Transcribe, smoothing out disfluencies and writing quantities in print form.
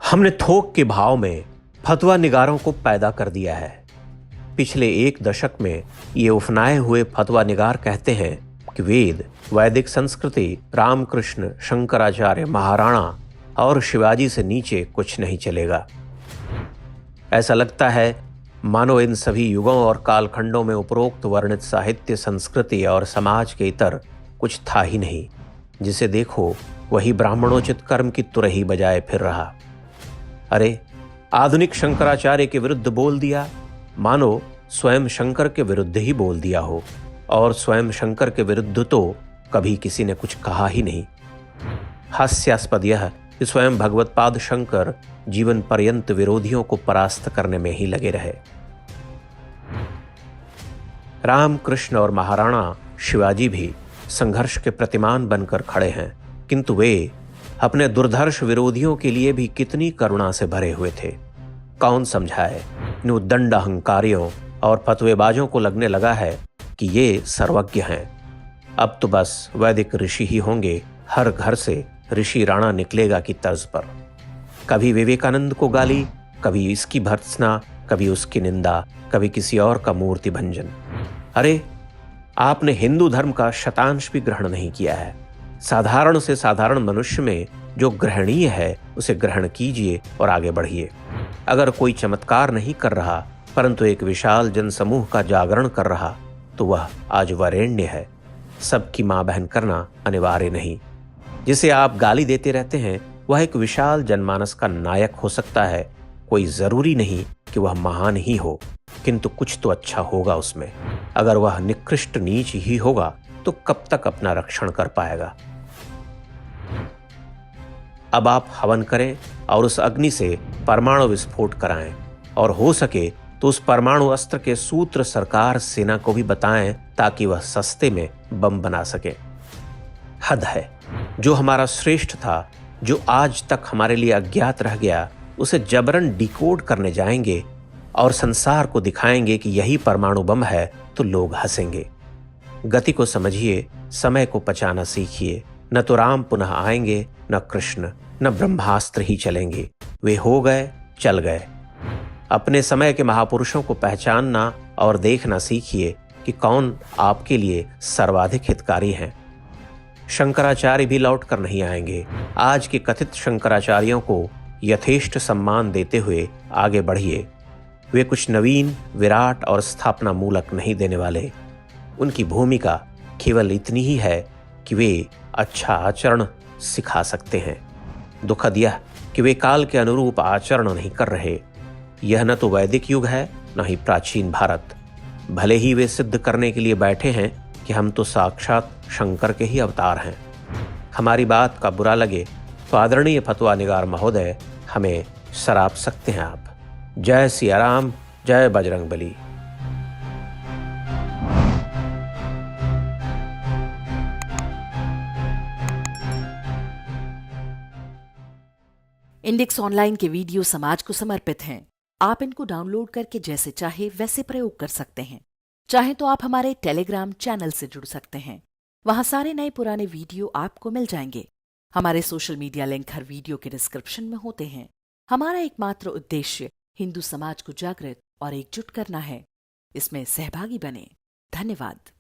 हमने थोक के भाव में फतवा निगारों को पैदा कर दिया है। पिछले एक दशक में ये उफनाए हुए फतवा निगार कहते हैं कि वेद, वैदिक संस्कृति, रामकृष्ण, शंकराचार्य, महाराणा और शिवाजी से नीचे कुछ नहीं चलेगा। ऐसा लगता है मानो इन सभी युगों और कालखंडों में उपरोक्त वर्णित साहित्य, संस्कृति और समाज के इतर कुछ था ही नहीं। जिसे देखो वही ब्राह्मणोचित कर्म की तुरही बजाए फिर रहा। अरे, आधुनिक शंकराचार्य के विरुद्ध बोल दिया, मानो स्वयं शंकर के विरुद्ध ही बोल दिया हो, और स्वयं शंकर के विरुद्ध तो कभी किसी ने कुछ कहा ही नहीं। हास्यास्पद यह कि स्वयं भगवत्पाद शंकर जीवन पर्यंत विरोधियों को परास्त करने में ही लगे रहे। राम, कृष्ण और महाराणा शिवाजी भी संघर्ष के प्रतिमान बनकर खड़े हैं, किंतु वे अपने दुर्धर्ष विरोधियों के लिए भी कितनी करुणा से भरे हुए थे। कौन समझाए इन उद्दंड अहंकारियों और फतवेबाजों को लगने लगा है कि ये सर्वज्ञ हैं। अब तो बस वैदिक ऋषि ही होंगे, हर घर से ऋषि राणा निकलेगा की तर्ज पर। कभी विवेकानंद को गाली, कभी इसकी भर्त्सना, कभी उसकी निंदा, कभी किसी और का मूर्ति भंजन। अरे, आपने हिंदू धर्म का शतांश भी ग्रहण नहीं किया है। साधारण से साधारण मनुष्य में जो ग्रहणीय है उसे ग्रहण कीजिए और आगे बढ़िए। अगर कोई चमत्कार नहीं कर रहा परंतु एक विशाल जनसमूह का जागरण कर रहा तो वह आज वरेण्य है। सबकी मां बहन करना अनिवार्य नहीं। जिसे आप गाली देते रहते हैं वह एक विशाल जनमानस का नायक हो सकता है। कोई जरूरी नहीं कि वह महान ही हो, किंतु कुछ तो अच्छा होगा उसमें। अगर वह निकृष्ट नीच ही होगा तो कब तक अपना रक्षण कर पाएगा। अब आप हवन करें और उस अग्नि से परमाणु विस्फोट कराएं, और हो सके तो उस परमाणु अस्त्र के सूत्र सरकार सेना को भी बताएं ताकि वह सस्ते में बम बना सके। हद है। जो हमारा श्रेष्ठ था, जो आज तक हमारे लिए अज्ञात रह गया, उसे जबरन डिकोड करने जाएंगे और संसार को दिखाएंगे कि यही परमाणु बम है तो लोग हंसेंगे। गति को समझिए, समय को पचाना सीखिए। न तो राम पुनः आएंगे, न कृष्ण, न ब्रह्मास्त्र ही चलेंगे। वे हो गए, चल गए। अपने समय के महापुरुषों को पहचानना और देखना सीखिए कि कौन आपके लिए सर्वाधिक हितकारी हैं। शंकराचार्य भी लौट कर नहीं आएंगे। आज के कथित शंकराचार्यों को यथेष्ट सम्मान देते हुए आगे बढ़िए। वे कुछ नवीन, विराट और स्थापना मूलक नहीं देने वाले। उनकी भूमिका केवल इतनी ही है कि वे अच्छा आचरण सिखा सकते हैं। दुखद यह कि वे काल के अनुरूप आचरण नहीं कर रहे। यह न तो वैदिक युग है, न ही प्राचीन भारत। भले ही वे सिद्ध करने के लिए बैठे हैं कि हम तो साक्षात शंकर के ही अवतार हैं। हमारी बात का बुरा लगे तो आदरणीय फतवा निगार महोदय, हमें सराप सकते हैं आप। जय सिया राम, जय बजरंगबली। इंडेक्स ऑनलाइन के वीडियो समाज को समर्पित हैं। आप इनको डाउनलोड करके जैसे चाहे वैसे प्रयोग कर सकते हैं। चाहे तो आप हमारे टेलीग्राम चैनल से जुड़ सकते हैं। वहां सारे नए पुराने वीडियो आपको मिल जाएंगे। हमारे सोशल मीडिया लिंक हर वीडियो के डिस्क्रिप्शन में होते हैं। हमारा एकमात्र उद्देश्य हिंदू समाज को जागृत और एकजुट करना है। इसमें सहभागी बने। धन्यवाद।